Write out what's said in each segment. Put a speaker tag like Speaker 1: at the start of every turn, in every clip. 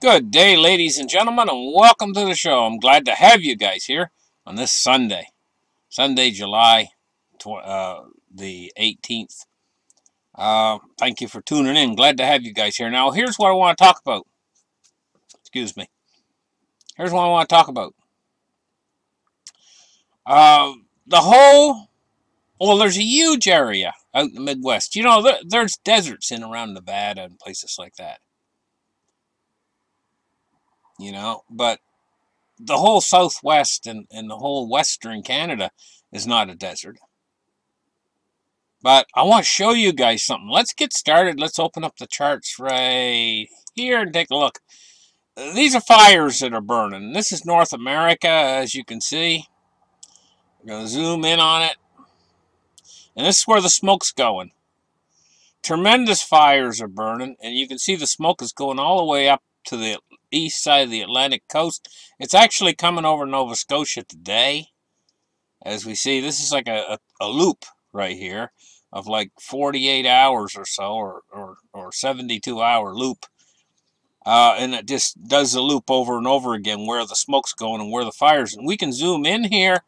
Speaker 1: Good day, ladies and gentlemen, and welcome to the show. I'm glad to have you guys here on this Sunday, July the 18th. Thank you for tuning in. Glad to have you guys here. Now, here's what I want to talk about. Excuse me. Here's what I want to talk about. There's a huge area out in the Midwest. You know, there's deserts in around Nevada and places like that. You know, but the whole Southwest and the whole Western Canada is not a desert. But I want to show you guys something. Let's get started. Let's open up the charts right here and take a look. These are fires that are burning. This is North America, as you can see. I'm going to zoom in on it. And this is where the smoke's going. Tremendous fires are burning, and you can see the smoke is going all the way up to the east side of the Atlantic coast. It's actually coming over Nova Scotia today. As we see, this is like a loop right here of like 48 hours or so, or 72-hour loop. And it just does the loop over and over again where the smoke's going and where the fire's. And we can zoom in here,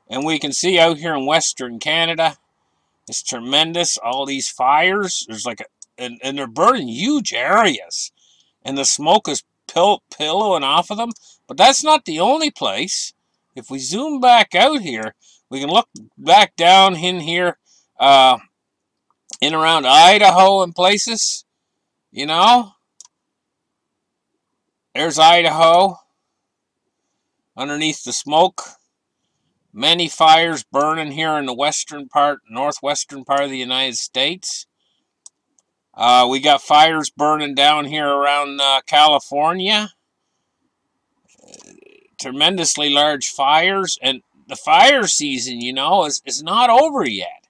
Speaker 1: and we can see out here in Western Canada, it's tremendous. All these fires, there's like and they're burning huge areas. And the smoke is pillowing off of them. But that's not the only place. If we zoom back out here, we can look back down in here, in around Idaho and places. You know, there's Idaho underneath the smoke. Many fires burning here in the northwestern part of the United States. We got fires burning down here around California. Tremendously large fires. And the fire season, you know, is not over yet.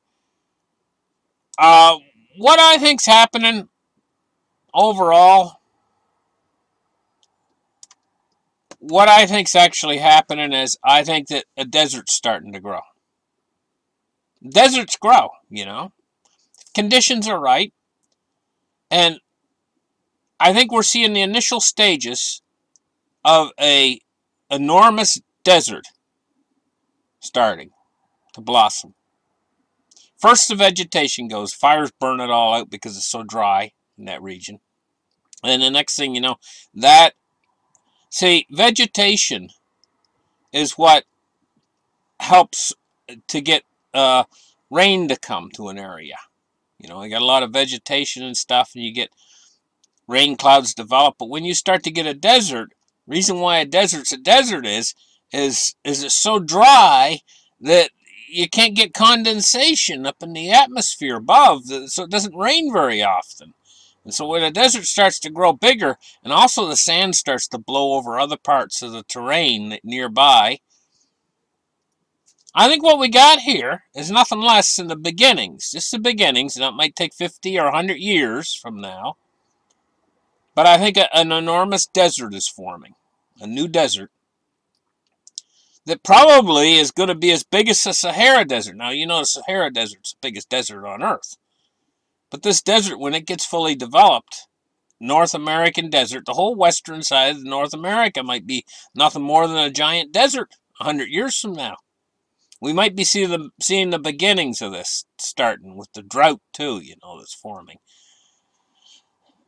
Speaker 1: What I think's happening overall, what I think's actually happening is I think that a desert's starting to grow. Deserts grow, you know. Conditions are right. And I think we're seeing the initial stages of a enormous desert starting to blossom. First, the vegetation goes. Fires burn it all out because it's so dry in that region. And the next thing you know, vegetation is what helps to get rain to come to an area. You know, you got a lot of vegetation and stuff, and you get rain clouds develop. But when you start to get a desert, reason why a desert's a desert is it's so dry that you can't get condensation up in the atmosphere above, so it doesn't rain very often. And so when a desert starts to grow bigger, and also the sand starts to blow over other parts of the terrain nearby, I think what we got here is nothing less than the beginnings. Just the beginnings, and it might take 50 or 100 years from now. But I think an enormous desert is forming. A new desert that probably is going to be as big as the Sahara Desert. Now, you know the Sahara Desert's the biggest desert on Earth. But this desert, when it gets fully developed, North American desert, the whole western side of North America might be nothing more than a giant desert 100 years from now. We might be seeing the beginnings of this starting with the drought, too, you know, that's forming.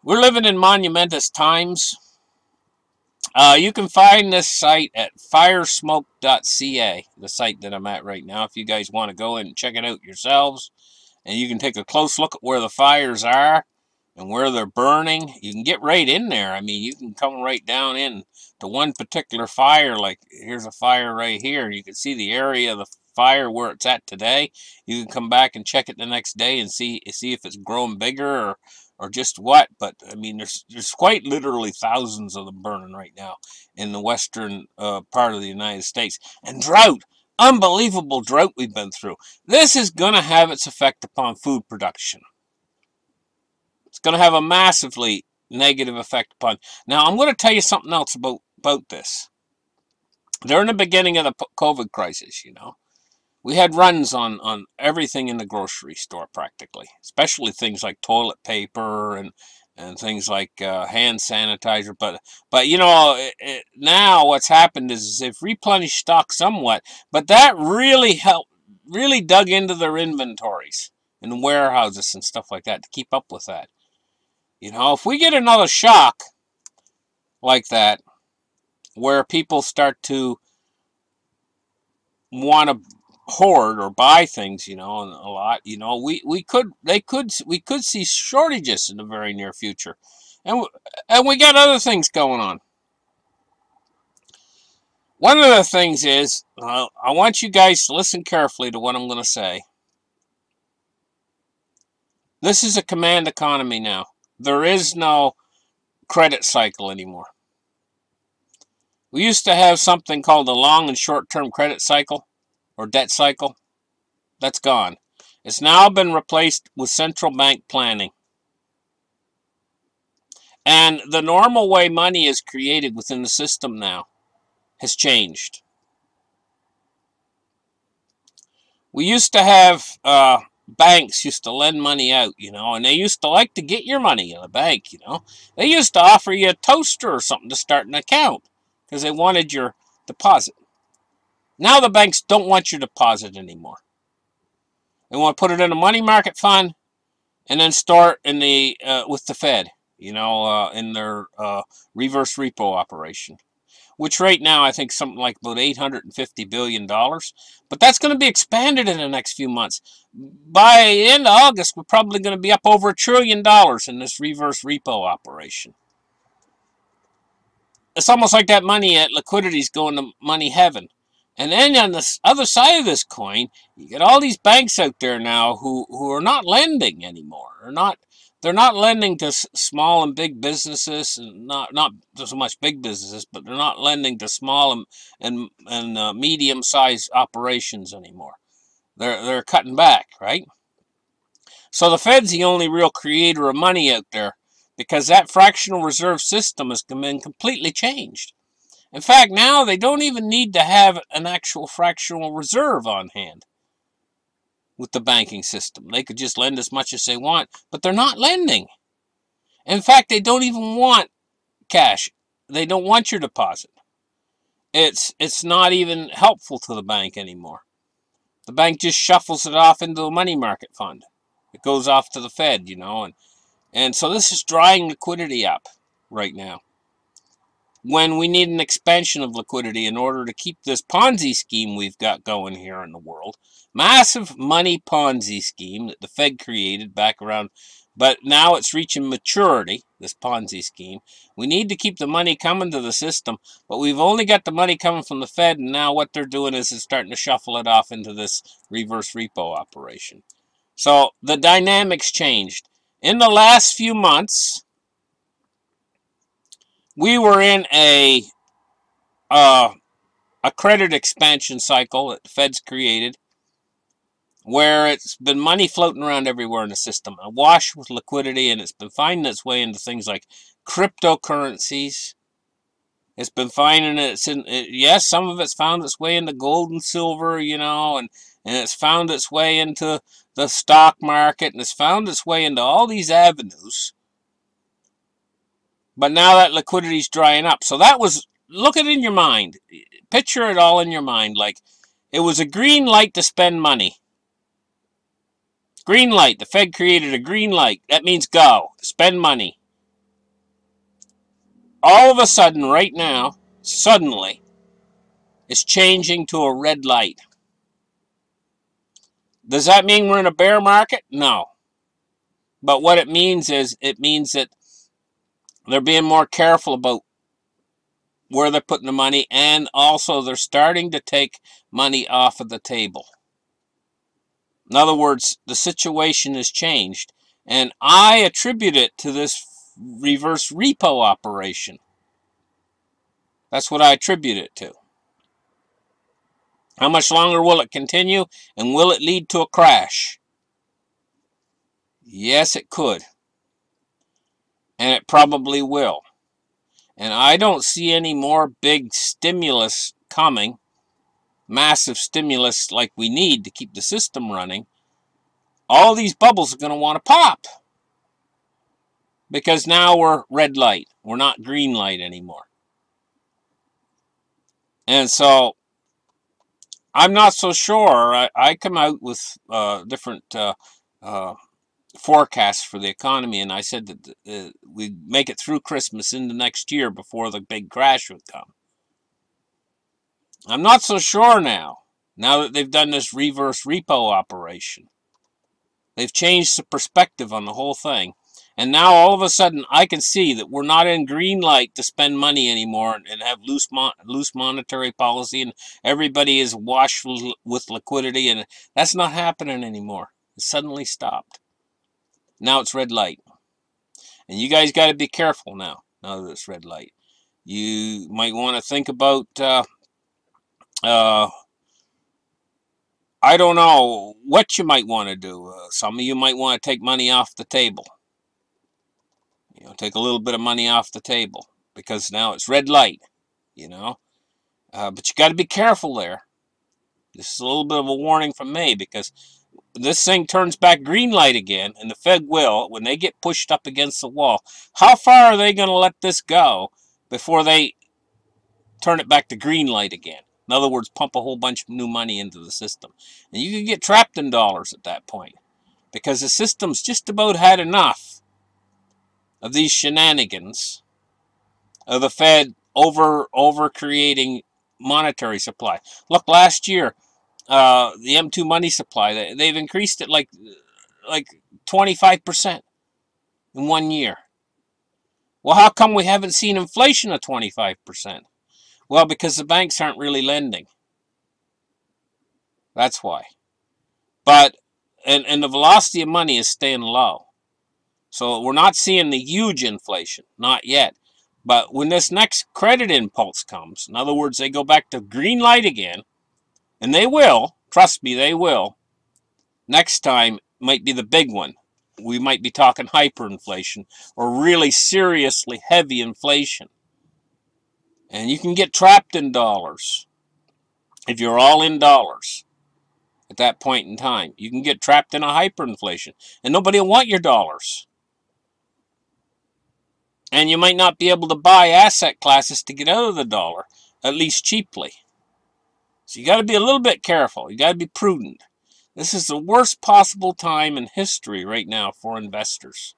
Speaker 1: We're living in monumentous times. You can find this site at firesmoke.ca, the site that I'm at right now, if you guys want to go in and check it out yourselves. And you can take a close look at where the fires are and where they're burning. You can get right in there. I mean, you can come right down in to one particular fire. Like, here's a fire right here. You can see the area of the fire where it's at today. You can come back and check it the next day and see if it's grown bigger or just what. But I mean, there's quite literally thousands of them burning right now in the western part of the United States. And drought, unbelievable drought we've been through. This is going to have its effect upon food production. It's going to have a massively negative effect upon. Now, I'm going to tell you something else about this. During the beginning of the COVID crisis, you know, we had runs on everything in the grocery store practically, especially things like toilet paper and and things like hand sanitizer. But you know, now what's happened is they've replenished stock somewhat, but that really dug into their inventories and warehouses and stuff like that to keep up with that. You know, if we get another shock like that, where people start to want to hoard or buy things, you know, and a lot, you know, we could see shortages in the very near future, and we got other things going on. One of the things is, I want you guys to listen carefully to what I'm going to say. This is a command economy now. There is no credit cycle anymore. We used to have something called a long and short-term credit cycle or debt cycle. That's gone. It's now been replaced with central bank planning. And the normal way money is created within the system now has changed. We used to have banks used to lend money out, you know, and they used to like to get your money in a bank, you know. They used to offer you a toaster or something to start an account because they wanted your deposit. Now the banks don't want your deposit anymore. They want to put it in a money market fund and then store it in the with the Fed, you know, in their reverse repo operation, which right now I think something like about $850 billion. But that's going to be expanded in the next few months. By the end of August, we're probably going to be up over $1 trillion in this reverse repo operation. It's almost like that money at liquidity is going to money heaven. And then on the other side of this coin, you get all these banks out there now who are not lending anymore. They're not lending to small and big businesses, and not so much big businesses, but they're not lending to small and medium-sized operations anymore. They're cutting back, right? So the Fed's the only real creator of money out there because that fractional reserve system has been completely changed. In fact, now they don't even need to have an actual fractional reserve on hand with the banking system. They could just lend as much as they want, but they're not lending. In fact, they don't even want cash. They don't want your deposit. It's not even helpful to the bank anymore. The bank just shuffles it off into a money market fund. It goes off to the Fed, you know, and so this is drying liquidity up right now, when we need an expansion of liquidity in order to keep this Ponzi scheme we've got going here in the world. Massive money Ponzi scheme that the Fed created back around, but now it's reaching maturity, this Ponzi scheme. We need to keep the money coming to the system, but we've only got the money coming from the Fed, and now what they're doing is starting to shuffle it off into this reverse repo operation. So the dynamics changed. In the last few months, we were in a credit expansion cycle that the Fed's created, where it's been money floating around everywhere in the system, awash with liquidity, and it's been finding its way into things like cryptocurrencies. It's been finding yes, some of it's found its way into gold and silver, you know, and it's found its way into the stock market, and it's found its way into all these avenues. But now that liquidity's drying up. So that was, look at it in your mind. Picture it all in your mind. Like, it was a green light to spend money. Green light. The Fed created a green light. That means go. Spend money. All of a sudden, right now, suddenly, it's changing to a red light. Does that mean we're in a bear market? No. But what it means is, it means that they're being more careful about where they're putting the money, and also they're starting to take money off of the table. In other words, the situation has changed, and I attribute it to this reverse repo operation. That's what I attribute it to. How much longer will it continue, and will it lead to a crash? Yes, it could. And it probably will. And I don't see any more big stimulus coming, massive stimulus like we need to keep the system running. All these bubbles are going to want to pop. because now we're red light. We're not green light anymore. And so I'm not so sure. I come out with different forecasts for the economy, and I said that we'd make it through Christmas into next year before the big crash would come. I'm not so sure now that they've done this reverse repo operation. They've changed the perspective on the whole thing. And now all of a sudden I can see that we're not in green light to spend money anymore and have loose monetary policy, and everybody is washed with liquidity, and that's not happening anymore. It suddenly stopped. Now it's red light. And you guys got to be careful now that it's red light. You might want to think about I don't know what you might want to do. Some of you might want to take money off the table. You know, take a little bit of money off the table because now it's red light, you know. But you got to be careful there. This is a little bit of a warning from me, because this thing turns back green light again, and the Fed will, when they get pushed up against the wall. How far are they going to let this go before they turn it back to green light again? In other words, pump a whole bunch of new money into the system. And you can get trapped in dollars at that point, because the system's just about had enough of these shenanigans of the Fed over creating monetary supply. Look, last year, the M2 money supply, they've increased it like 25% in 1 year. Well, how come we haven't seen inflation of 25%? Well, because the banks aren't really lending. That's why. But and the velocity of money is staying low. So we're not seeing the huge inflation, not yet. But when this next credit impulse comes, in other words, they go back to green light again, and they will, trust me, they will. Next time might be the big one. We might be talking hyperinflation or really seriously heavy inflation. And you can get trapped in dollars if you're all in dollars at that point in time. You can get trapped in a hyperinflation, and nobody will want your dollars. And you might not be able to buy asset classes to get out of the dollar, at least cheaply. So you got to be a little bit careful. You got to be prudent. This is the worst possible time in history right now for investors.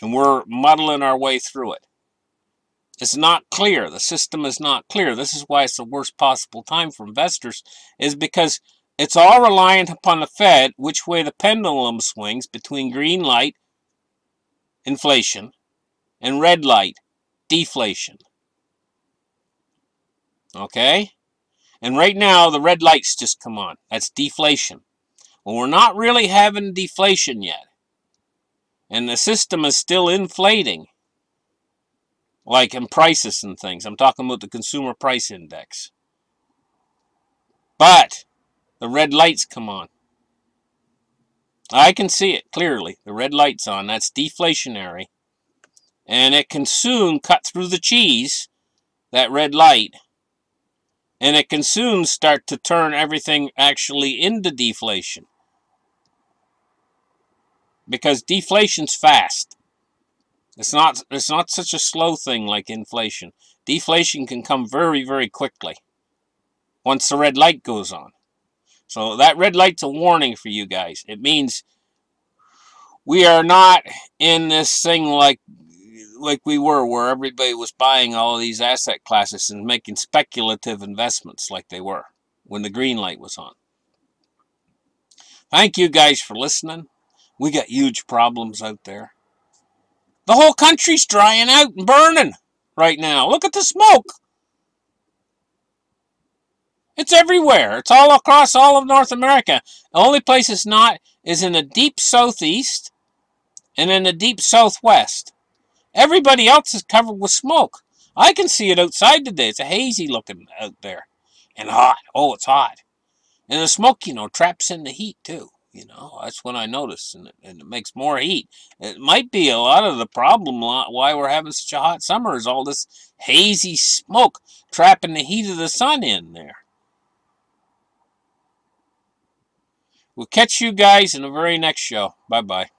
Speaker 1: And we're muddling our way through it. It's not clear. The system is not clear. This is why it's the worst possible time for investors, is because it's all reliant upon the Fed, which way the pendulum swings between green light, inflation, and red light, deflation. Okay? And right now, the red light's just come on. That's deflation. Well, we're not really having deflation yet. And the system is still inflating, like in prices and things. I'm talking about the consumer price index. But the red light's come on. I can see it clearly. The red light's on. That's deflationary. And it can soon cut through the cheese, that red light. And it can soon start to turn everything actually into deflation. Because deflation's fast. It's not such a slow thing like inflation. Deflation can come very, very quickly once the red light goes on. So that red light's a warning for you guys. It means we are not in this thing like we were, where everybody was buying all of these asset classes and making speculative investments like they were when the green light was on. Thank you guys for listening. We got huge problems out there. The whole country's drying out and burning right now. Look at the smoke. It's everywhere. It's all across all of North America. The only place it's not is in the deep southeast and in the deep southwest. Everybody else is covered with smoke. I can see it outside today. It's a hazy looking out there. And hot. Oh, it's hot. And the smoke, traps in the heat too. That's when I noticed. And it makes more heat. It might be a lot of the problem why we're having such a hot summer is all this hazy smoke trapping the heat of the sun in there. We'll catch you guys in the very next show. Bye-bye.